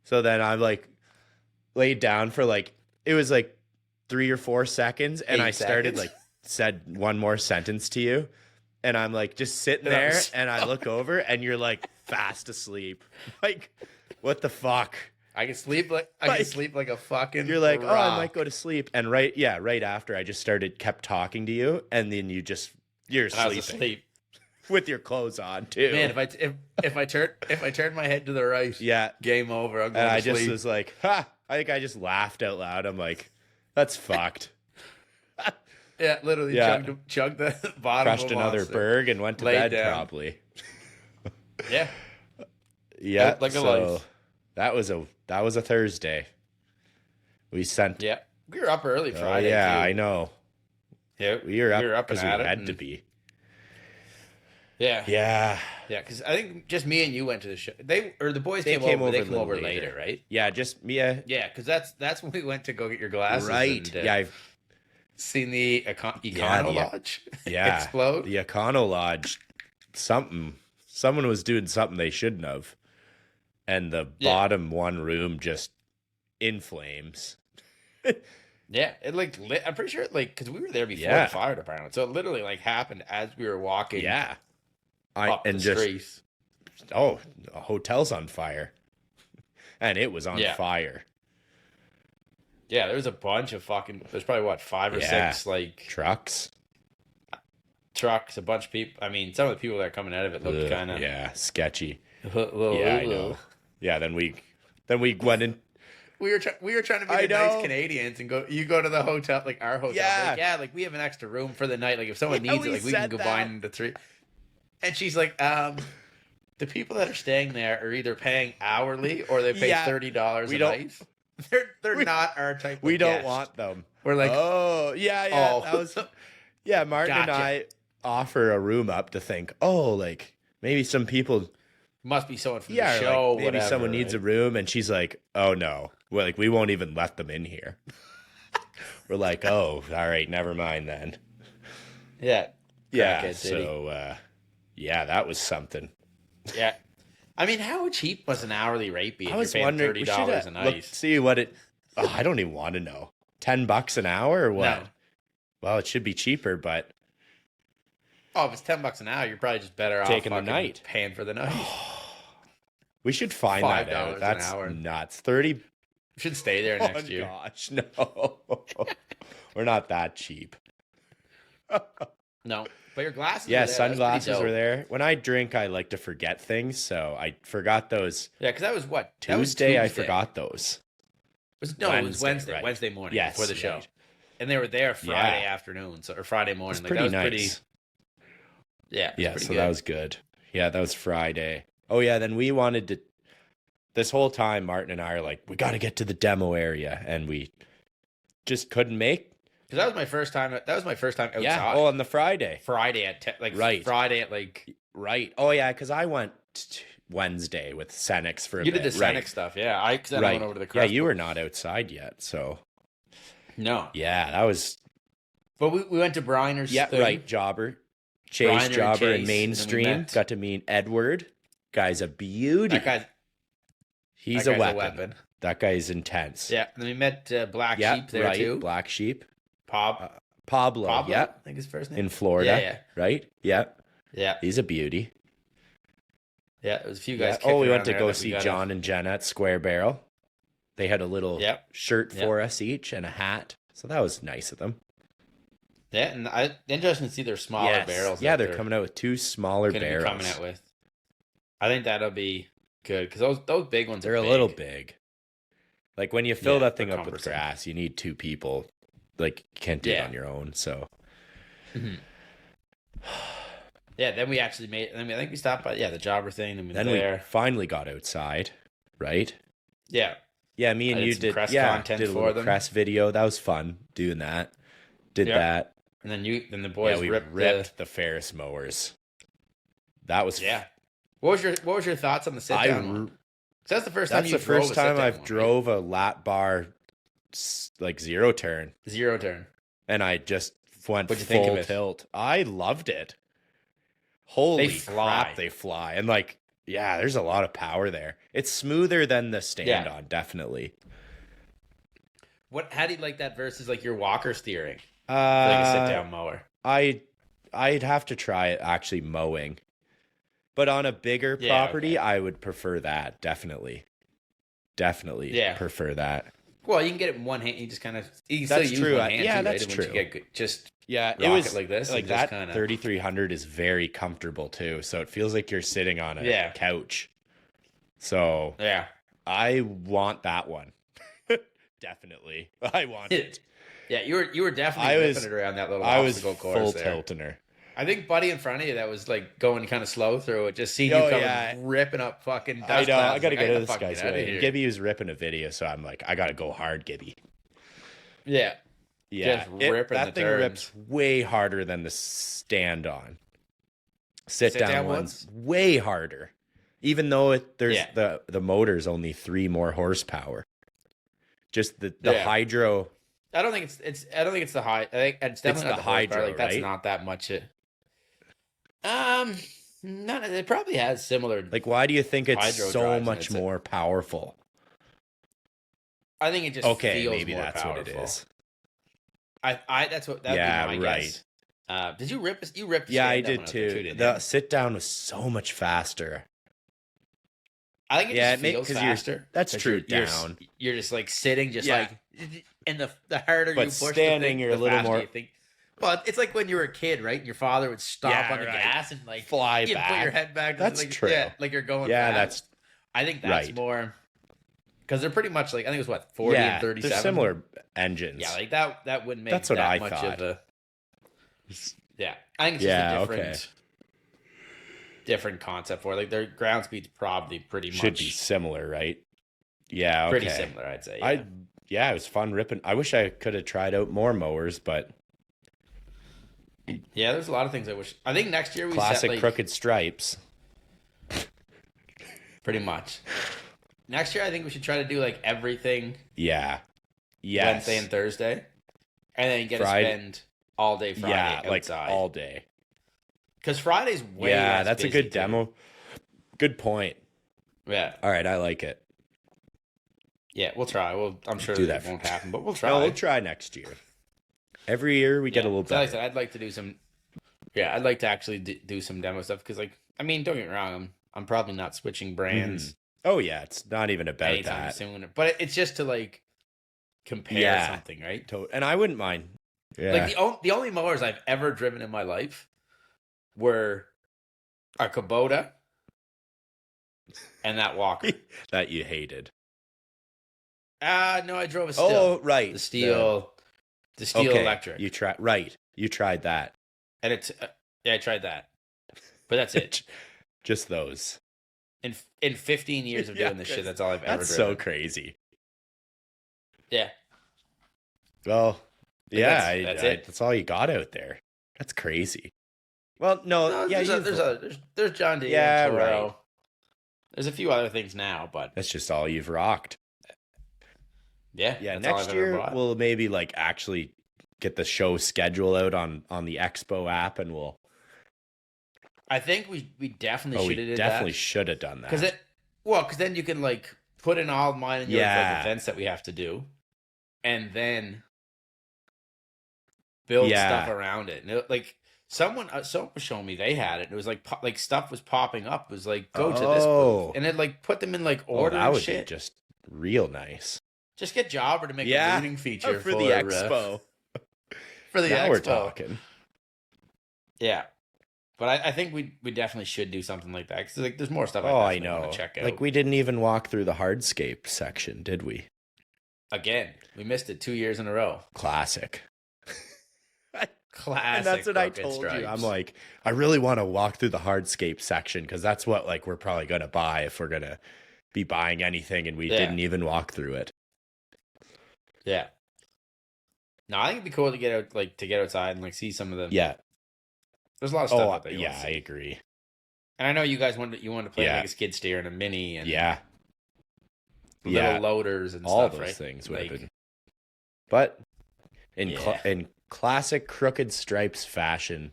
So then I'm like laid down for like, it was like 3 or 4 seconds. And I started like, said one more sentence to you. And I'm like, just sitting there and I look over and you're like fast asleep. Like, what the fuck? I can sleep like a fucking. You're like, rock. oh, I might go to sleep, and right after I just kept talking to you, and then you're sleeping with your clothes on too. Man, if I turn my head to the right, game over. I'm going and I to sleep. just was like, ha! I think I just laughed out loud. I'm like, that's fucked. Yeah, literally chugged the bottom. Crushed another burg and went to bed down. Probably. Yeah. Yeah. Like a life. That was a Thursday. We sent. Yeah, we were up early Friday. Too. I know. Yeah, we were up because we had to be. Yeah. Because I think just me and you went to the show. The boys came over. They came over later, right? Yeah, just me. Yeah, because that's when we went to go get your glasses. Right. And, I've seen the Econo Lodge. Yeah, explode. The Econo Lodge. Someone was doing something they shouldn't have. And the bottom one room just in flames. Yeah, it like lit. I'm pretty sure because we were there before Yeah. the fire department, so it literally like happened as we were walking. Yeah. Up the streets. Oh, a hotel's on fire. And it was on fire. Yeah, there was a bunch of there's probably what, 5 or 6 like trucks, a bunch of people. I mean, some of the people that are coming out of it looked kind of sketchy. Yeah, I know. Yeah, then we went in. We were trying to be the nice Canadians and go. You go to the hotel, like our hotel. Yeah, like we have an extra room for the night. Like if someone needs it, like we can combine into 3. And she's like, the people that are staying there are either paying hourly or they pay $30 a night. They're not our type. We of don't guest. want them. We're like, that was Martin and I offer a room up to think, like maybe some people must be someone from the show. Like maybe someone needs a room, and she's like, oh no, well, like we won't even let them in here. We're like, oh, all right, never mind then. Yeah. So that was something. Yeah. I mean, how cheap must an hourly rate be? I was wondering, $30 a night. See what it. Oh, I don't even want to know. $10 an hour or what? No. Well, it should be cheaper, but if it's $10 an hour, you're probably just better taking off the night, paying for the night. We should find that out. That's an hour. Nuts. 30. We should stay there next year. Gosh, no, we're not that cheap. No. But your glasses Yeah, were there. sunglasses were there. When I drink, I like to forget things, so I forgot those. Yeah, because that was what? Tuesday, I forgot those. It was Wednesday. Right. Wednesday morning before the show. Right. And they were there Friday afternoon, or Friday morning. That was nice. Yeah, so that was good. Yeah, that was Friday. Oh, yeah, then we wanted to... This whole time, Martin and I are like, we got to get to the demo area, and we just couldn't make... Because that was my first time outside. Yeah, on the Friday. Friday at Right. Oh, yeah, because I went Wednesday with Senex for a bit. You did the Senex stuff, yeah. I went over to the Crest. Yeah, you were not outside yet, so... No. Yeah, that was... But we went to Briner's thing. Right, Jobber. Chase Jobber and Mainstream. Got to meet Edward. Guy's a beauty. He's a weapon. That guy's intense. Yeah, and then we met Black Sheep there too. Black Sheep. Pablo, yeah. I think his first name. In Florida. Yeah. Right? Yeah. Yeah. He's a beauty. Yeah, it was a few guys. Yeah. We went to go see John and Jenna at Square Barrel. They had a little shirt for us each and a hat. So that was nice of them. Yeah, and interesting to see their smaller barrels. Yeah, they're coming out with 2 smaller barrels. Coming out with. I think that'll be good because those big ones they're a little big. Like when you fill that thing up with grass, you need 2 people. Like you can't do it on your own. So. Mm-hmm. Yeah, then we actually made. I think we stopped by the Jobber thing. And then we finally got outside, right? Yeah. Yeah, me and you did content did a little crest video. That was fun doing that. Did that. And then the boys ripped the Ferris mowers. That was What was your thoughts on the sit down? That's the first time I've drove a lap bar like zero turn. And I just went full tilt. I loved it. Holy crap, they fly. And like, yeah, there's a lot of power there. It's smoother than the stand-on, definitely. How do you like that versus like your walker steering? Like a sit-down mower. I'd have to try it actually mowing. But on a bigger property, I would prefer that. Definitely prefer that. Well, you can get it in one hand. You just kind of that's true. That's true. It was like this. Like that 3300 is very comfortable too. So it feels like you're sitting on a couch. So I want that one. Definitely, I want it. Yeah, you were definitely whipping it around that little obstacle course. I was full tilting her. I think Buddy in front of you that was like going kind of slow through it, just seeing you coming ripping up fucking dust. I know, I gotta go to this guy's way. Gibby was ripping a video, so I'm like, I gotta go hard, Gibby. Yeah. Yeah. Just ripping that thing rips way harder than the stand on. Sit down one's way harder. Even though there's the motor's only 3 more horsepower. Just the hydro. I don't think it's the high. I think it's definitely not the hydro. Like that's not that much. It probably has similar. Like, why do you think it's so much more powerful? I think it just Okay, feels maybe more that's powerful. what it is. That's what that would be my guess. Did you rip? You ripped? Yeah, I stand-up did when was there too. didn't The you? sit down was so much faster. I think it Yeah, just feels faster. That's 'cause true. You're, Down, you're just like sitting, just Yeah. like, and the harder But you push standing, the thing, you're the a little faster more- you think. Well, it's like when you were a kid, right? Your father would stomp Yeah, on the right. gas and like fly you'd back. put your head back. That's like, true. Yeah, like you're going. Yeah, fast. I think that's right. more because they're pretty much like I think it was what 40 and 37. They're similar engines. Yeah, like that wouldn't make That's what that I much thought. of a. Yeah, I think it's just a different, okay. different concept for it. Like their ground speed's probably pretty much Should be similar, right? Yeah, okay. pretty similar. I'd say. Yeah. It was fun ripping. I wish I could have tried out more mowers, but Yeah, there's a lot of things I wish. I think next year we classic set, like, crooked stripes. pretty much. Next year, I think we should try to do like everything Yeah. Yes. Wednesday and Thursday, and then get Friday- to spend all day Friday Yeah, like outside. all day. Because Friday's way Yeah, less that's a busy, good too. demo. Good point. Yeah, All right, I like it. yeah, we'll try. I'm sure Do that that. won't happen, but we'll try. No, we'll try next year. Every year we get a little So like I better. said, I'd like to do some. Yeah, I'd like to actually do some demo stuff because, like, I mean, don't get me wrong, I'm probably not switching brands Oh yeah, it's not even about anytime that. soon, but it's just to like compare Yeah. something, right? And I wouldn't mind. Yeah. Like the only mowers I've ever driven in my life were a Kubota and that Walker. that you hated. No, I drove a Stihl. Oh, right. The Stihl Okay, electric. You tried right. You tried that. And it's yeah, I tried that. But that's it. Just those. In 15 years of Yeah, doing this shit, that's all I've ever That's driven. so crazy. Yeah. Well, yeah, that's it. That's all you got out there. That's crazy. Well, no, No, yeah, there's John Deere, Yeah, Toro. right. There's a few other things now, but that's just all you've rocked. yeah, Yeah, that's all next I've ever year bought. we'll maybe like actually get the show schedule out on the Expo app, and we'll. I think we definitely should have did definitely that. should have done that. Because then you can like put in all mine and yours Yeah. like events that we have to do, and then build stuff around it. And like someone was showing me they had it. And it was like stuff was popping up. It was like go to this booth, and it like put them in like order that and would shit. be just real nice. Just get Jobber to make Yeah. a reading feature for the Expo. For the Now Expo. we're talking. Yeah. But I think we definitely should do something like that because like there's more stuff. Oh, I definitely know. want to check out. Like we didn't even walk through the hardscape section, did we? Again, we missed it 2 years in a row. Classic. Classic. And that's what I Crooked told Stripes. you. I'm like, I really want to walk through the hardscape section because that's what like we're probably gonna buy if we're gonna be buying anything, and we didn't even walk through it. Yeah. No, I think it'd be cool to get outside and like see some of the. Yeah. There's a lot of stuff out there. Yeah, I agree. And I know you guys wanted to play Yeah. like a skid steer and a mini and Yeah. little loaders and all stuff, those right? things would Like, have been. But in Yeah. in classic Crooked Stripes fashion,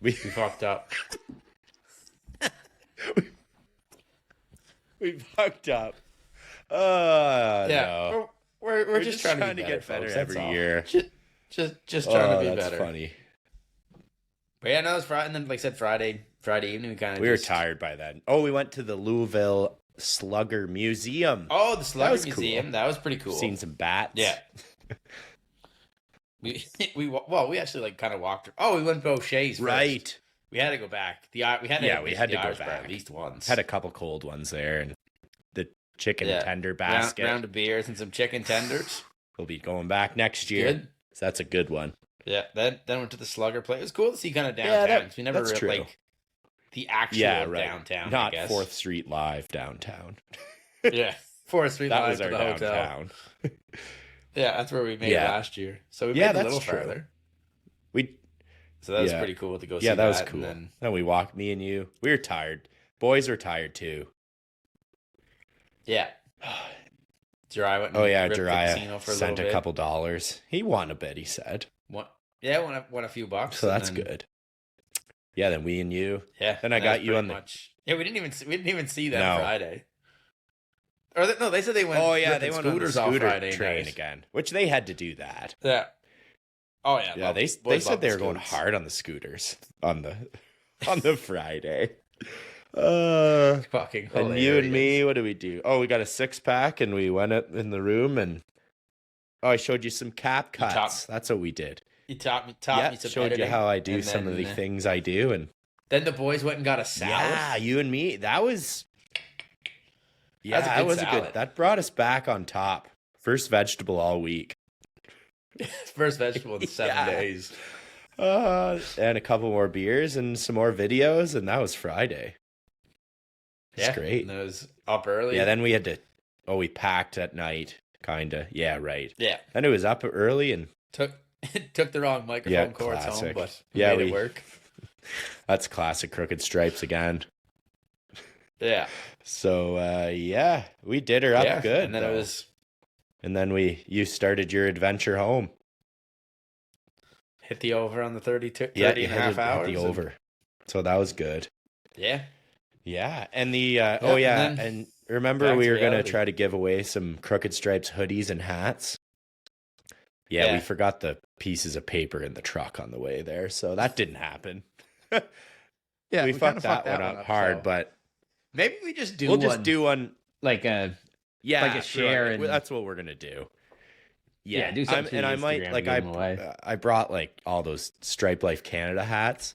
we fucked up. we fucked up. Yeah, No. we're just trying to get better folks, every that's all. year. Just trying to be that's better. funny. But yeah, no, it's Friday, and then like I said, Friday evening, we kind of We were tired by then. Oh, we went to the Louisville Slugger Museum. Oh, the Slugger was cool. Museum, that was pretty cool. Seen some bats. Yeah. we actually like kind of walked. Oh, we went to O'Shea's. First. Right. We had to go back. We had to go back at least once. Had a couple cold ones there, and the chicken tender basket. Round of beers and some chicken tenders. We'll be going back next year. Good. So that's a good one. Yeah. Then went to the Slugger place. It was cool to see kind of Yeah, downtown. We never that's true. like the actual downtown. Not I guess. 4th Street Live downtown. Yeah. 4th Street That Live was to our the hotel. downtown. Yeah, that's where we made it last year. So we made it a that's little true. further. So that was pretty cool to go see. Yeah, that was and cool. then we walked, me and you. We were tired. Boys were tired too. yeah. Jariah went and ripped the casino Jariah for a sent little a bit. couple dollars. He won a bit, he said. Won a few bucks. So and that's then- good. Yeah, then we and you. Yeah. Then I that got was you pretty on the- much- Yeah, we didn't even see that No. Friday. No, they said they went. Oh yeah, they went on the scooters off scooter Friday train night. again, which they had to do that. Yeah. Oh yeah. Yeah, they said they were going hard on the scooters on the Friday. Fucking hilarious. And you and me, what do we do? Oh, we got a 6-pack and we went up in the room and I showed you some cap cuts. That's what we did. You taught me some showed editing, you how I do some of the things I do, and then the boys went and got a salad. Yeah, you and me. That was a good. That brought us back on top. First vegetable all week. First vegetable in 7 days. And a couple more beers and some more videos, and that was Friday. It's great. And it was up early. Yeah, then we had to. Oh, we packed at night, kinda. Yeah, right. Yeah. Then it was up early and took the wrong microphone cords home, but made it work. That's classic Crooked Stripes again. Yeah. So we did her up good. And then it was. And then you started your adventure home. Hit the over on the 30 and a half hours. Hit the over. So that was good. Yeah. Yeah. And and remember we were going to try to give away some Crooked Stripes hoodies and hats. Yeah, we forgot the pieces of paper in the truck on the way there. So that didn't happen. We fucked that one up hard, but maybe we just do one like a share. And that's what we're going to do. Yeah, do something. And I might I brought like all those Stripe Life Canada hats,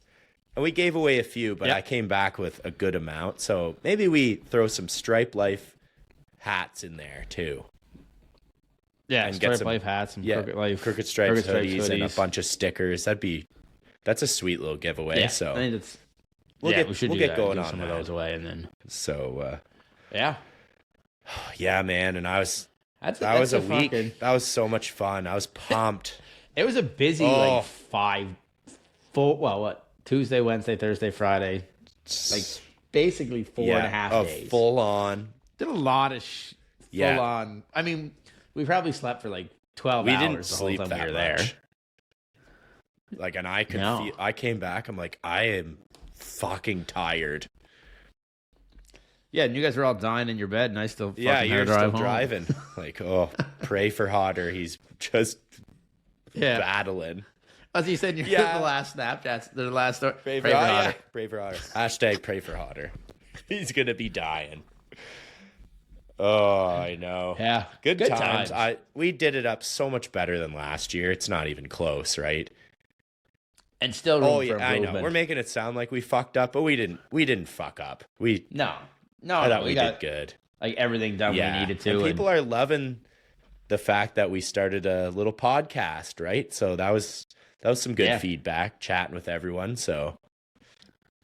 and we gave away a few, but I came back with a good amount. So maybe we throw some Stripe Life hats in there too. Yeah, and Stripe Life hats, and Crooked Stripes hoodies, and a bunch of stickers. That's a sweet little giveaway. Yeah, so I think it's we should get going on some of those away, and then yeah, man, and that was a week. That was so much fun. I was pumped. It was a busy Tuesday, Wednesday, Thursday, Friday, like basically 4.5 days. Full on. Did a lot of full on. I mean, we probably slept for like 12 hours. We didn't sleep the whole time we were there. Like, and I could feel. I came back. I'm like, I am fucking tired. Yeah, and you guys were all dying in your bed, and I still you're still driving. Like, pray for Hodder. He's just battling. As you said in your the last Snapchats, the last story. Pray for Hodder. Pray for Hodder. Hashtag pray for Hodder. He's gonna be dying. Oh, I know. Yeah, good times. We did it up so much better than last year. It's not even close, right? And still room for improvement. I know. We're making it sound like we fucked up, but we didn't. We didn't fuck up. No, I thought we did good. Like everything done we needed to. And people are loving the fact that we started a little podcast, right? So that was some good feedback, chatting with everyone. So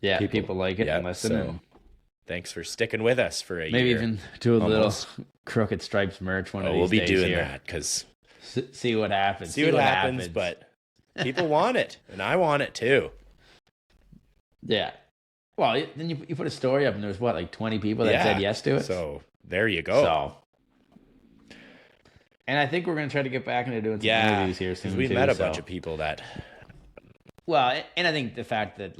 people like it and listen. So thanks for sticking with us for a year. Maybe even do a little Crooked Stripes merch one of these days. We'll be doing that because see what happens. See what happens, but people want it, and I want it too. Yeah. Well, then you put a story up, and there was, 20 people that said yes to it? So, there you go. And I think we're going to try to get back into doing some interviews here soon, we met a bunch of people that... Well, and I think the fact that,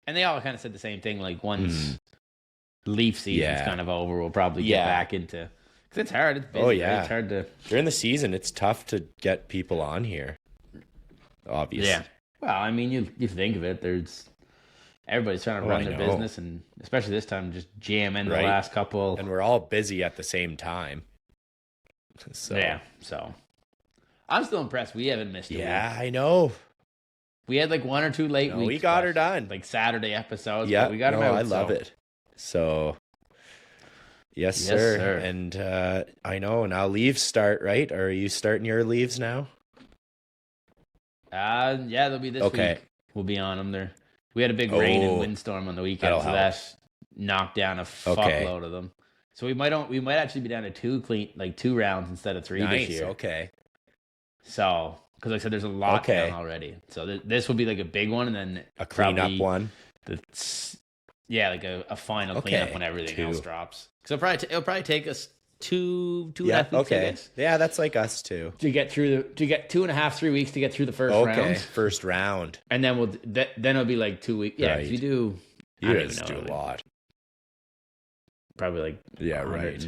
and they all kind of said the same thing, once Leaf season's kind of over, we'll probably get back into... Because it's hard, it's busy, right? It's hard to... During the season, it's tough to get people on here, obviously. Yeah. Well, I mean, you think of it, everybody's trying to run their business, and especially this time, just jam in the last couple. And we're all busy at the same time. So I'm still impressed. We haven't missed a week. Yeah, I know. We had 1 or 2 late weeks. We got her done. Saturday episodes. Yeah, but we got them out. I love it. So, yes, sir. And I know now leaves start, right? Are you starting your leaves now? Yeah, they'll be this week. We'll be on them there. We had a big rain and windstorm on the weekend, so that knocked down a fuckload of them. So we might actually be down to 2 rounds instead of 3 this year. Okay. So, because like I said, there's a lot down already. So this will be a big one, and then a cleanup one. A final cleanup when everything else drops. So it'll probably take us two and a half weeks. I guess. Yeah, that's like us too. To get 2.5, 3 weeks to get through the first round. First round, and then then it'll be 2 weeks. Yeah, because we do. You guys do a lot. probably like right.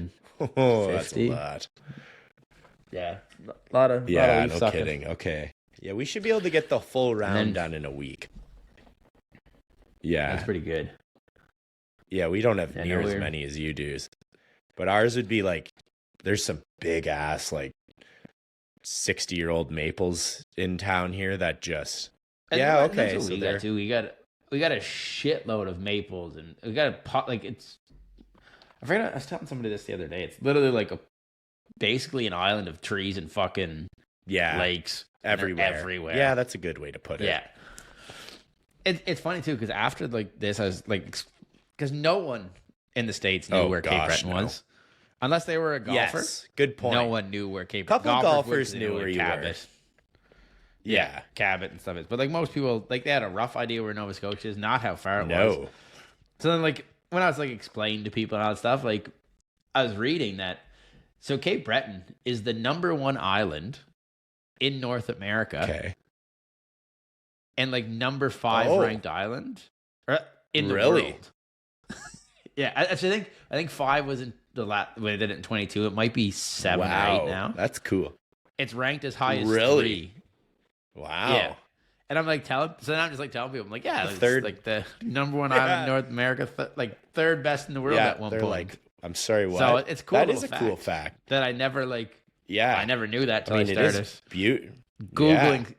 Oh, that's a lot. Yeah, a lot of no sucking. kidding. Okay, yeah, we should be able to get the full round done in a week. Yeah, that's pretty good. Yeah, we don't have near as many as you do, but ours would be like there's some big ass like 60-year-old maples in town here that just okay. So we got too. We got a shitload of maples, and we got a pot like it's. I forgot. I was telling somebody this the other day. It's literally like basically an island of trees and fucking lakes everywhere. Yeah, that's a good way to put it. Yeah, it's funny too because after like this, I was like, because no one in the States knew where Cape Breton was, unless they were a golfer. Yes, good point. No one knew where Cape. Couple golfers knew where you were. Yeah, Cabot and stuff is. But like most people, like they had a rough idea where Nova Scotia is, not how far it was. So then, like when I was like explaining to people and all that stuff, like I was reading that. So Cape Breton is the #1 island in North America. Okay. And like #5 ranked island in the world. Yeah, I think 5 was in the last when they did it in 22. It might be 7 or 8 now. That's cool. It's ranked as high as 3. Wow. Yeah. And I'm like telling people, I'm like, yeah, it's like the #1 island in North America, like third best in the world at one point. Like, I'm sorry, what? So it's cool. That is a cool fact that I never I never knew that till I started it is Googling.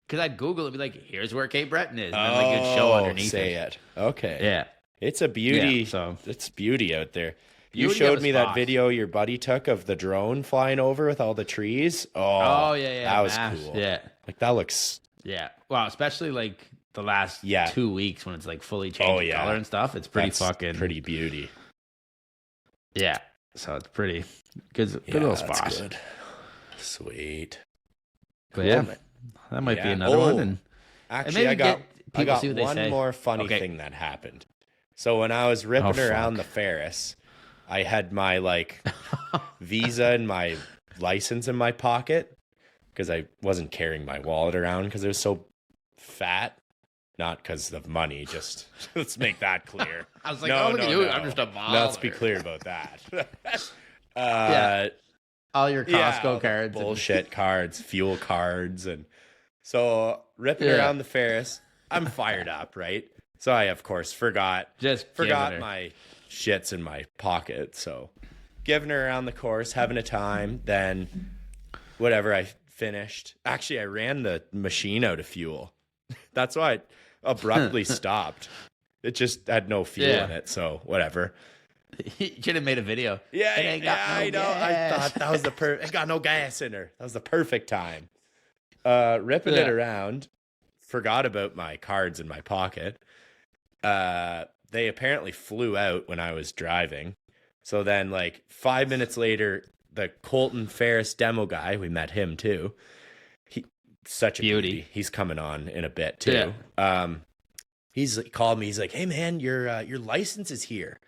Because I'd Google and be like, here's where Cape Breton is. And then like you'd show underneath it. Okay. Yeah. It's a beauty. Yeah, so it's beauty out there. You showed me that video your buddy took of the drone flying over with all the trees. Oh yeah. That was cool. Yeah. Like that looks. Yeah. Well, especially like the last 2 weeks when it's like fully changing color and stuff. It's pretty pretty beauty. Yeah. So it's pretty good little spot. That's good. Sweet. But cool. That might be another one. And actually, I got one more funny thing that happened. So when I was ripping around the Ferris, I had my visa and my license in my pocket because I wasn't carrying my wallet around because it was so fat. Not because of money, just let's make that clear. I was like, look at you, I'm just a baller. Let's be clear about that. All your Costco cards. Bullshit cards, fuel cards. And so ripping around the Ferris, I'm fired up, right? So I, of course, forgot my shits in my pocket. So giving her around the course, having a time. Then whatever, I finished. Actually, I ran the machine out of fuel. That's why I abruptly stopped. It just had no fuel in it. So whatever. You should have made a video. Yeah, I know. I thought that was it got no gas in her. That was the perfect time. Ripping it around. Forgot about my cards in my pocket. They apparently flew out when I was driving. So then 5 minutes later, the Colton Ferris demo guy, we met him too. Such a beauty. He's coming on in a bit too. Yeah. He's called me. He's like, "Hey man, your license is here.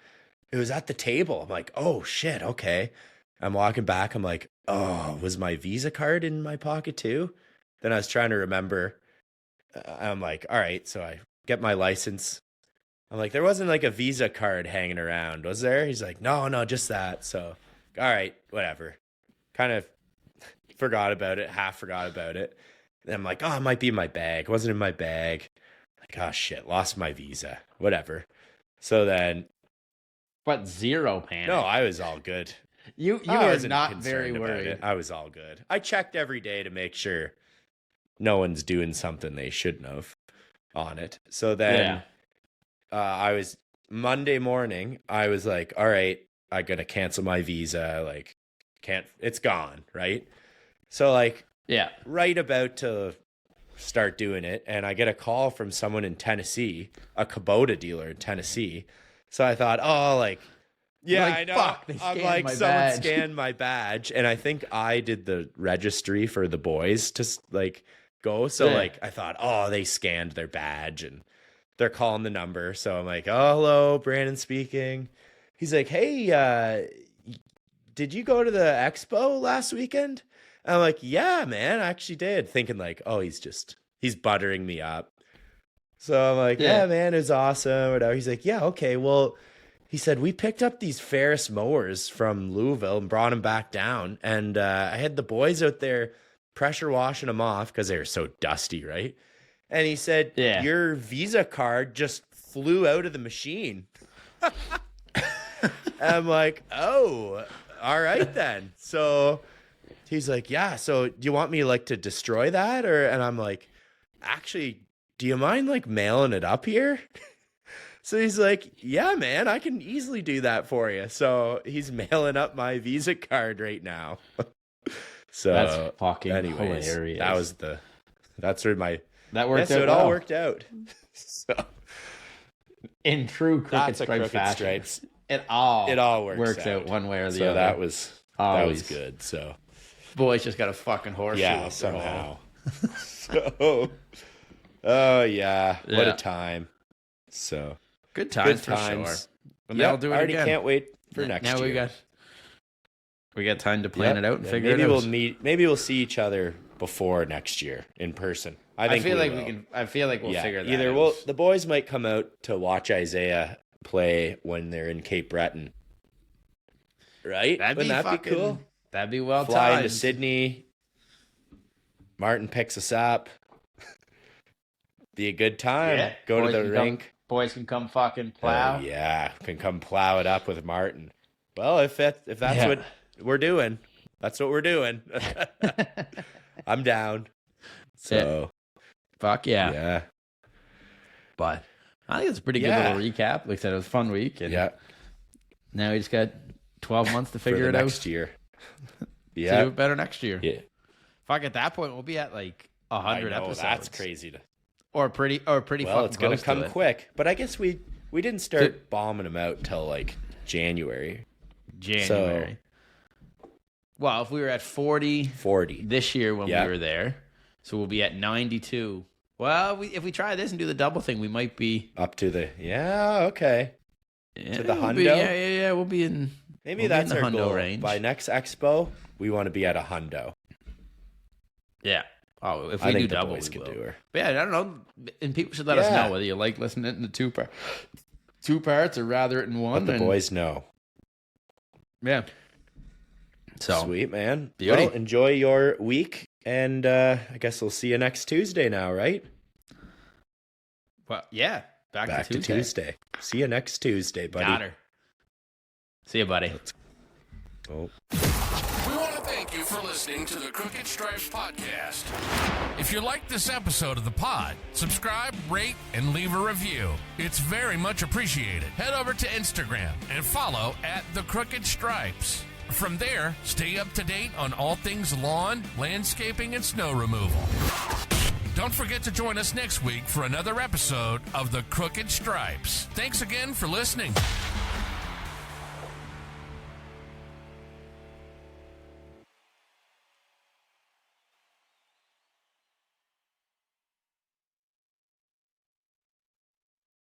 It was at the table." I'm like, "Oh shit, okay." I'm walking back. I'm like, "Oh, was my Visa card in my pocket too?" Then I was trying to remember. I'm like, "All right." So I get my license. I'm like, "There wasn't a Visa card hanging around, was there?" He's like, "No, just that." So, all right, whatever. Kind of half forgot about it. And I'm like, "Oh, it might be in my bag." It wasn't in my bag. Like, oh shit, lost my Visa. Whatever. So then. But zero panic. No, I was all good. You were not very worried. I was all good. I checked every day to make sure no one's doing something they shouldn't have on it. So then I was Monday morning, I was like, all right, I gotta cancel my Visa. It's gone, right? So right about to start doing it, and I get a call from someone in Tennessee, a Kubota dealer in Tennessee. So I thought, I know. Fuck, I'm like, someone scanned my badge, and I think I did the registry for the boys to go. So I thought, they scanned their badge, and they're calling the number. So I'm like, "Oh, hello, Brandon speaking." He's like, "Hey, did you go to the expo last weekend?" I'm like, "Yeah, man, I actually did." Thinking he's buttering me up. So I'm like, "Yeah, man, it was awesome." Whatever. He's like, "Yeah, okay, well, he said, we picked up these Ferris mowers from Louisville and brought them back down. And I had the boys out there pressure washing them off because they were so dusty, right? And he said, your Visa card just flew out of the machine. I'm like, oh, all right then. So he's like, yeah, so do you want me like to destroy that? And I'm like, actually, do you mind like mailing it up here? So he's like, yeah, man, I can easily do that for you. So he's mailing up my Visa card right now. So that's fucking hilarious. That worked out. So it all worked out. So in true Crooked Stripes, it all works out one way or the other. That was good. So boys just got a fucking horseshoe. Yeah, somehow. So, oh yeah, what a time. So good times for sure. And they'll do it already again. Can't wait for next year. Now we got time to plan it out and figure it out. Maybe we'll see each other before next year in person. I feel like we'll figure that out. The boys might come out to watch Isaiah play when they're in Cape Breton. Right? Wouldn't that be cool? That'd be well Fly timed. into Sydney. Martin picks us up. Be a good time. Yeah. Go to the rink. Boys can come fucking plow. Can come plow it up with Martin. Well, if that's what we're doing, that's what we're doing. I'm down. So, fuck yeah. Yeah. But I think it's a pretty good little recap. Like I said, it was a fun week. And now we just got 12 months to figure it out. Next year. To do it better next year. Yeah. Fuck, at that point, we'll be at like 100 episodes. That's crazy. Or pretty well, it's going to come quick. But I guess we didn't start bombing them out till like January. So, well, if we were at 40 this year when we were there, so we'll be at 92. Well, if we try this and do the double thing, we might be up to the okay. Yeah, to the hundo. Yeah. We'll be in. Maybe that's our goal. Range. By next expo, we want to be at a hundo. Yeah. Oh, if we do double, we can do her. But yeah, I don't know. And people should let us know whether you like listening in the two parts or rather it in one. Let the boys know. Yeah. So sweet, man. Beauty. Well, enjoy your week, and I guess we'll see you next Tuesday now, right? Well, yeah. Back to Tuesday. See you next Tuesday, buddy. Got her. See you, buddy. Let's go. We want to thank you for listening to the Crooked Stripes podcast. If you like this episode of the pod, subscribe, rate, and leave a review. It's very much appreciated. Head over to Instagram and follow at the Crooked Stripes. From there, stay up to date on all things lawn, landscaping, and snow removal. Don't forget to join us next week for another episode of the Crooked Stripes. Thanks again for listening.